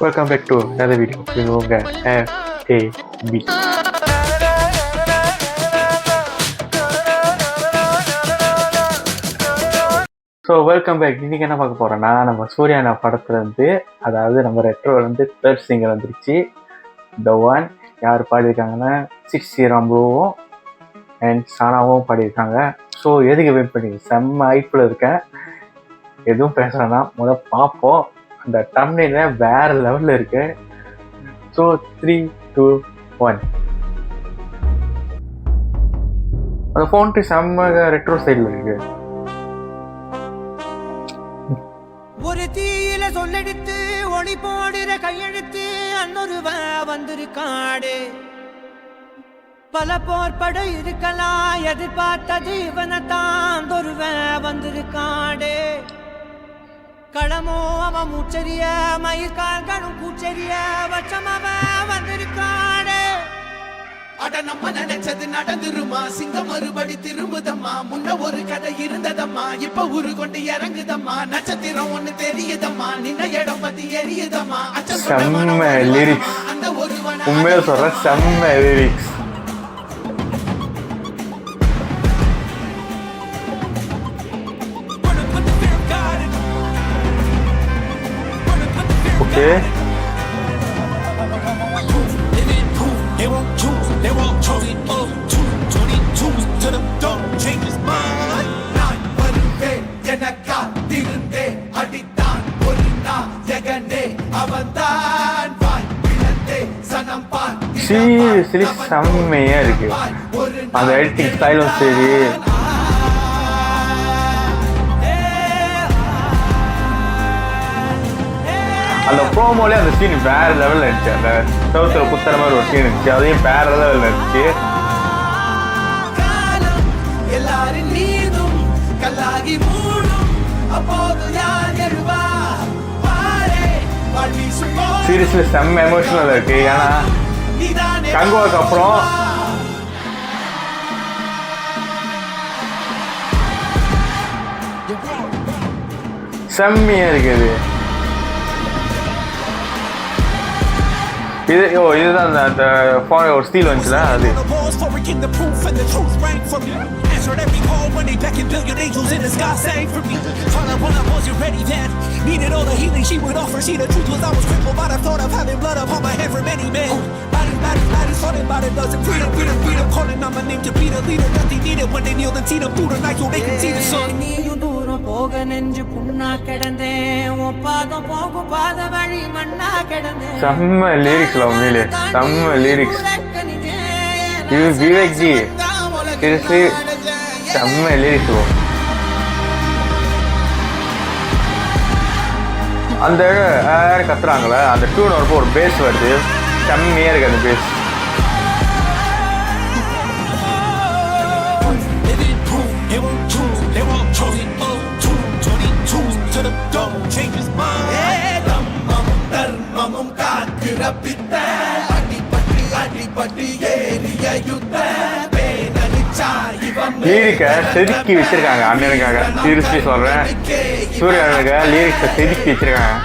Welcome back to another video. This is உங்க FAB. So welcome back. இன்னைக்கு என்ன பார்க்க போறோம்னா, நம்ம சூர்யானா படத்துல இருந்து, அதாவது நம்ம ரெட்ரோல இருந்து தேர்ட் சிங்கர் வந்துருச்சு. த ஒன் யார் பாடியிருக்காங்கன்னா சிக்ஸிராம்புவும் அண்ட் சானாவும் பாடியிருக்காங்க. ஸோ எதுக்கு வெயிட் பண்ணி செம்ம ஐப்பில் இருக்கேன். எதுவும் பேசுறேன்னா முதல் பார்ப்போம். அந்த டம்னைல வேற லெவல்ல இருக்கு. ஸோ 3, 2, 1. அந்த ஃபோன்ட்டு செம்ம ரெட்ரோ சைடில் இருக்கு. ஒரு தீயில சொல்லெடுத்து ஒளி போடுற கையெழுத்து அன்னொருவன் வந்திருக்காடு. பல போர்படம் இருக்கலாம், எதிர்பார்த்தது இவனைத்தான் ஒருவன் வந்திருக்காடு. களமோ அவன் மூச்சரிய மயிர்கால்களும் பூச்சரிய வச்சம் அவன் வந்திருக்காடு. அட நம்ம நினைச்சது நடந்துருமா, சிங்கம் மறுபடி திரும்புதம்மா. முன்ன ஒரு கதை இருந்ததம்மா, இப்ப ஊரு கொண்டு இறங்குதம்மா. நட்சத்திரம் ஒண்ணு தெரியுதம்மா, நின்ன இடம் பத்தி எரியுதம்மா. செம்ம லிரிக்ஸ், அந்த ஒருவன் உண்மையில சொல்ற செம்ம லிரிக்ஸ். ஓகே, சீரியஸ்லி செம்மையா இருக்கு. அந்த எடிட்டிங் ஸ்டைலும் சரி, அந்த ப்ரோமோலே அந்த சீன் வேற லெவல்ல இருந்துச்சு. அந்த சவுத்துல குத்துற மாதிரி ஒரு சீன் இருந்துச்சு, அதையும் வேற லெவல்ல இருந்துச்சு. சீரியஸ்லி செம்ம எமோஷனல் இருக்கு. ஏன்னா கங்குவாக்கு அப்புறம் செம்மையா இருக்குது. இதுதான் அந்த ஒரு ஸ்டீல் வந்துச்சுல, அது போக நெஞ்சு புண்ணா கிடந்தேன், பாதம் போகும் பாத வழி மண்ணா கிடந்தேன். செம்ம லிரிக்ஸ்ல உண்மையிலே செம்ம லிரிக்ஸ். இது விவேக் ஜி சீரியஸ்லி செம்ம லிரிக்ஸ். அந்த கத்துறாங்களே அந்த டியூன் வரப்போ ஒரு பேஸ் வருது, செம்மையா இருக்கு அந்த பேஸ். லிரிக்கை செதுக்கி வச்சிருக்காங்க அண்ணனுக்காக. சீரியஸ்லி சொல்றேன், சூர்யா அண்ணனுக்காக லிரிக்ஸை செதுக்கி வச்சிருக்காங்க.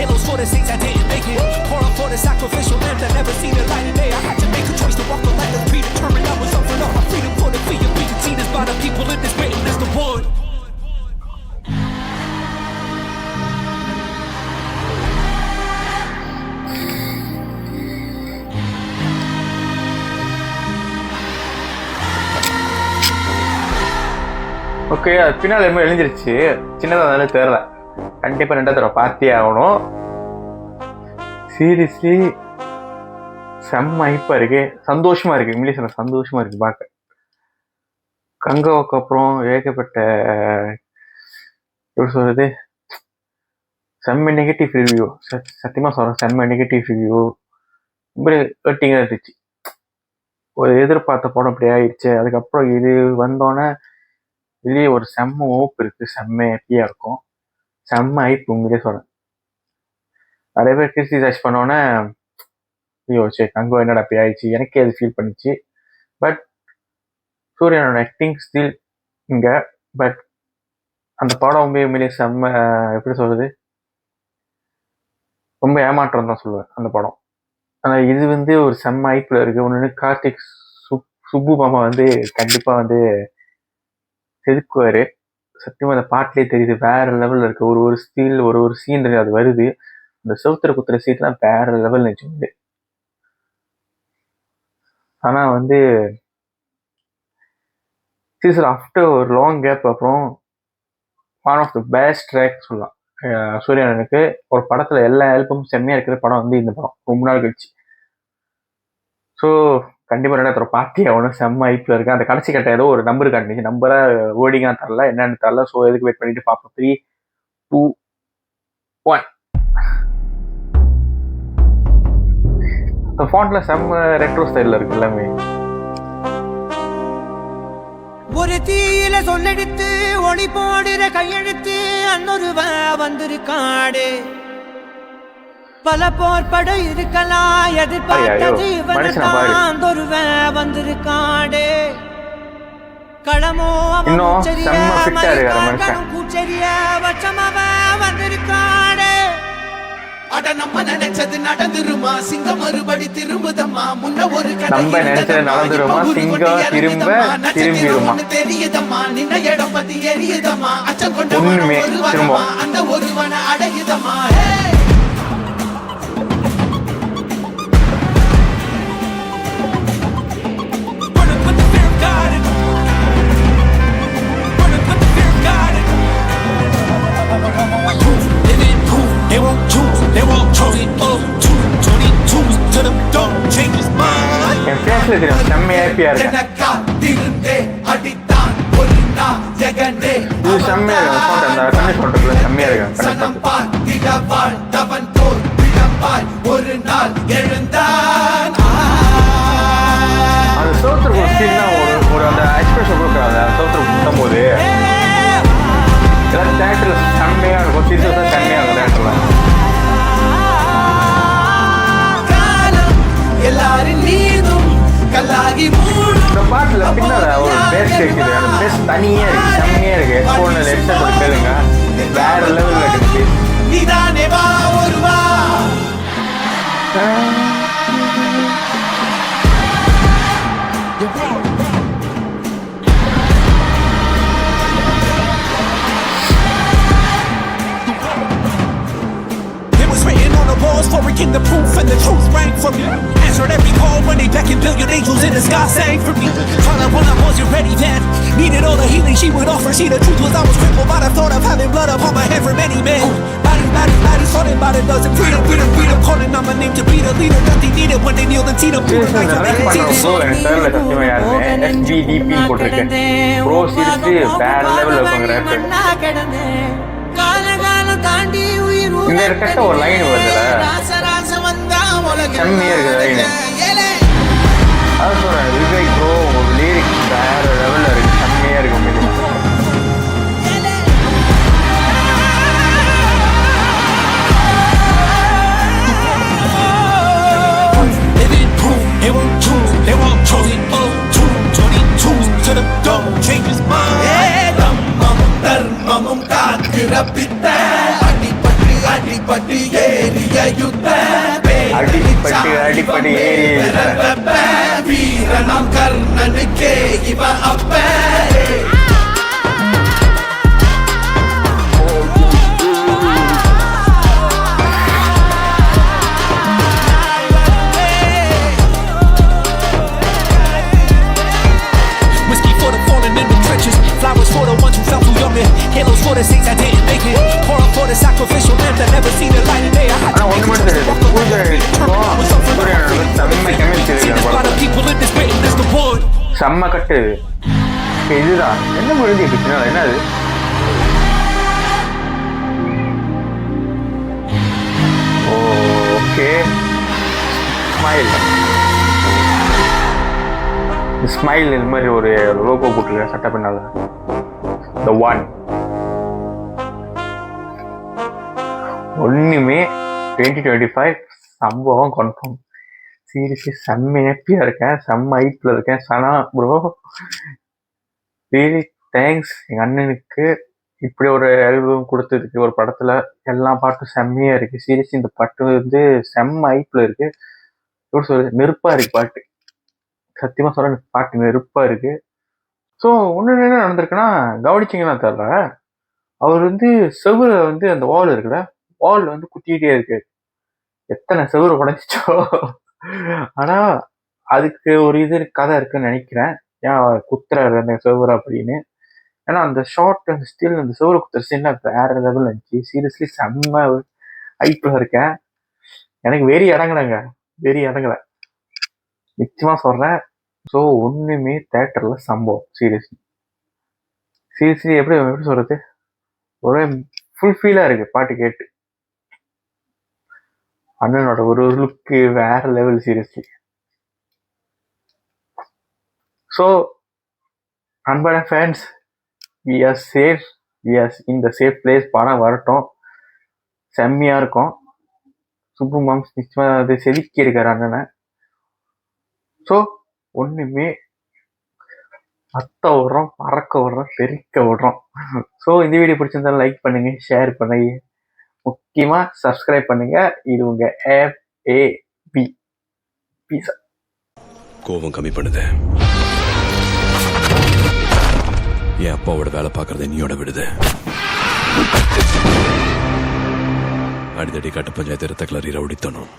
Halos for the saints that didn't make it. Pour up for the sacrificial lamb that never seen the light of day. I had to make a choice to walk the light that's predetermined. I was up for all my freedom for the fear. We can see this by the people in this waiting as the one. Okay, அது பின்னால் எதுவும் எழுந்திருச்சு, சின்னதாக இருந்தாலும் தெரியல. கண்டிப்பா 2 தடவை பார்த்தே ஆகணும். சீரியஸ்லி செம்ம ஹைப்பா இருக்கு, சந்தோஷமா இருக்கு. இங்கிலீஷ்ல சந்தோஷமா இருக்கு பார்க்க. கங்காவுக்கு அப்புறம் ஏகப்பட்ட எப்படி சொல்றது, செம்ம நெகட்டிவ் ரிவ்யூ. சத்தியமா சொல்றேன், செம்ம நெகட்டிவ் ரிவ்யூ. ரொம்ப ஹர்ட்டிங்கா இருந்துச்சு. ஒரு எதிர்பார்த்த படம் அப்படி ஆயிடுச்சு. அதுக்கப்புறம் இது வந்தோன்னே இதுலேயே ஒரு செம்ம ஓப்பு இருக்குது, செம்ம ஹாப்பியாக இருக்கும், செம்ம ஹைப் உண்மையிலே சொல்கிறேன். நிறைய பேர் கிரிட்டிசைஸ் பண்ணோன்னே ஐயோ சரி கங்கோ என்னடா அப்படி ஆயிடுச்சு, எனக்கே அது ஃபீல் பண்ணிச்சு. பட் சூரியனோட ஆக்டிங் ஸ்டில் இங்கே. பட் அந்த படம் உண்மையிலே செம்ம, எப்படி சொல்கிறது, ரொம்ப ஏமாற்றம் தான் சொல்லுவேன் அந்த படம். ஆனால் இது வந்து ஒரு செம்ம ஐப்பில் இருக்குது. ஒன்று கார்த்திக் சுப்பு மாமா வந்து கண்டிப்பாக வந்து செதுக்குவார். சத்தியமாக அந்த பாட்டிலே தெரியுது, வேற லெவலில் இருக்குது. ஒரு ஸ்டீல் ஒரு சீன் அது வருது, அந்த செவுத்திர குத்துற சீட்லாம் வேற லெவல் நினச்சிருந்து. ஆனால் வந்து சீசன் ஆஃப்டர் ஒரு லாங் கேப் அப்புறம் one of the best track சொல்லலாம் சூரியனுக்கு. ஒரு படத்தில் எல்லா ஆல்பமும் செம்மையாக இருக்கிற படம் வந்து இந்த படம் ரொம்ப நாள் கழிச்சு. ஸோ கண்டிப்பாக ரெண்டாயிரத்தோட பார்ட்டி அவனும் செம்ம ஐப்பில் இருக்கு. அந்த கடைசி கட்ட ஏதோ ஒரு நம்பர் காட்டுச்சு, நம்பரை ஓடிங்காக தரல, என்னன்னு தரல. ஸோ எதுக்கு வெயிட் பண்ணிட்டு பார்ப்போம். 3, 2, 1. அந்த ஃபாண்ட்ல செம்ம ரெட்ரோ ஸ்டைலில் இருக்கு எல்லாமே. ஒரு தீயில சொல்லெடுத்து ஒளி போடுற கையெழுத்து அன்னொருவன் வந்திருக்காடு. பல போர்பட இருக்கலாம், எதிர்பார்த்தது இவன் ஒருவன் வந்திருக்காடு. களமோ அவன் கூச்சரிய வச்சம் அவன் வந்திருக்காடு. அட நம்ம நினைச்சது நடந்துருமா, சிங்கம் மறுபடி திரும்புதம்மா, முன்ன ஒரு நம்ம நினைச்சது நடந்துருமா, சிங்கம் திரும்பிடுமா, தெரியுதம்மா, நின்ன இடம் பத்தி எரியுதம்மா, அச்சம் கொண்ட ஒருவனமா அந்த ஒருவனை அடையுதம்மா. They won't choose, they won't choose it up. 22 to the dog, change his mind. என் ஃபேஸ்ல தெரியும் செம்ம ஹாப்பியா இருக்கு. எனக்கா திருந்தே அடித்தான் ஒரு நாள் ஜெகனே. இது செம்மையா இருக்கு. அந்த கண்ணு சொல்றதுல செம்மையா இருக்கு. சனம்பான் திடவாள் தவன் போர் விடப்பாய் ஒரு நாள் எழுந்தான். அந்த சோத்திர ஒரு சீன்னா ஒரு அந்த எக்ஸ்பிரஷன் கொடுக்குறாங்க. அந்த சோத்திர குத்தும் போது எல்லாம் தேட்டர்ல செம்மையா இருக்கும். சீரியஸா செம்மையா இருக்கும் தேட்டர்ல. எல்லாரும் நீதும் கல்லாகி மூடும். இந்த பாட்டுல பின்னால ஒரு பேஸ் இருக்குது. அந்த பேஸ் தனியா இருக்கு, செம்மையா இருக்கு. ஹெட்போன்ல ஹெட்செட் போட்டு கேளுங்க, வேற லெவல்ல இருக்கு. நீதானே வா ஒரு வா. For breaking the proof and the truth rang from me. Answered every call when they beckoned, billion angels in the sky sang for me. Trial when I wasn't ready then, needed all the healing she would offer. See, the truth was I was crippled by the thought of having blood upon my head for many men. Bodies falling by the dozen. Freedom, calling on my name to be the leader that they needed when they kneeled and seen them. SBDP போட்டிருக்கேன். Pro series வேற லெவல்ல இருக்குங்க rape. இந்த கட்ட ஒரு line வருதுல, செம்மையா இருக்கு லைன். அது சொல்றேன், விவேக் ப்ரோ ஒரு லிரிக்ஸ் வேற லெவல்ல இருக்கு, செம்மையா இருக்கு உங்களுக்கு. தர்மமும் காக்கிற பித்த அடிப்பட்டு ஏறிய யுத்த அடிப்படி வீரனாம் கர்ணனுக்கே இவ அப்ப. Flowers for the ones who fell too young, halos for the saints that didn't make it. Pour up for the sacrificial lamb that never seen the light of day. I had to make a choice to walk away. People in this waiting is the one. செம்ம கட்டு இதுதான். என்ன முடிஞ்சு பின்னால என்னது? Okay, smile smile இந்த மாதிரி ஒரு logo போட்டுருக்கேன் சட்டை பின்னால. The One ஒண்ணுமே 2025 சம்பவம் கன்ஃபார்ம். சீரியஸ்லி செம்ம ஹாப்பியாக இருக்கேன், செம்ம ஹைப்பில் இருக்கேன். சனா ப்ரோ ரியலி தேங்க்ஸ் எங்கள் அண்ணனுக்கு இப்படி ஒரு ஆல்பம் கொடுத்ததுக்கு. ஒரு படத்தில் எல்லா பாட்டும் செம்மையாக இருக்குது. சீரியஸ்லி இந்த பாட்டு வந்து செம்ம ஹைப்பில் இருக்குது. எப்படி சொல்கிறது, நெருப்பாக இருக்குது பாட்டு. சத்தியமாக சொல்ல பாட்டு நெருப்பாக இருக்குது. ஸோ ஒன்று என்ன நடந்திருக்குன்னா, கவனிச்சிங்கன்னா தெரில, அவர் வந்து செவுரை வந்து அந்த வால் இருக்குல்ல, வால் வந்து குத்திக்கிட்டே இருக்கு. எத்தனை செவுரு உடைச்சிச்சோ. ஆனால் அதுக்கு ஒரு இது கதை இருக்குன்னு நினைக்கிறேன், ஏன் குத்துறாரு அந்த செவுரு அப்படின்னு. ஏன்னா அந்த ஷார்ட் அந்த ஸ்டில் அந்த செவுரு குத்துற சீன் வேற லெவல் இருந்துச்சு. சீரியஸ்லி செம்ம ஹைப்பில் இருக்கேன். எனக்கு வெறி இறங்கலைங்க, வெறி இறங்கலை நிச்சயமாக சொல்கிறேன். ஸோ ஒன்றுமே தேட்டரில் சம்பவம். சீரியஸ்லி எப்படி சொல்கிறது, ஒரே ஃபுல்ஃபீலாக இருக்குது பாட்டு கேட்டு. அண்ணனோட ஒரு லுக்கு வேற லெவல் சீரியஸ்லி. ஸோ அன்பான fans, we are safe, we are இந்த சேஃப் பிளேஸ். படம் வரட்டும், செம்மையாக இருக்கும். சுப்பு மாம்ஸ் நிச்சயமாக அது செதுக்கி இருக்கார் அண்ணனை. ஸோ ஒன்றுமே அத்த விடுறோம், பறக்க விடுறோம், பெருக்க விடுறோம். ஸோ இந்த வீடியோ பிடிச்சிருந்தாலும் லைக் பண்ணுங்க, ஷேர் பண்ணுங்க, முக்கியமாக சப்ஸ்கிரைப் பண்ணுங்க. இது உங்க FAB. பீஸா. கோபம் கம்மி பண்ணுது. என் அப்பாவோட வேலை பார்க்கறத நீயோட விடுது. அடிதடி கட்ட பஞ்சாயத்து ரத்த கிளறி ரவுடித்தனும்.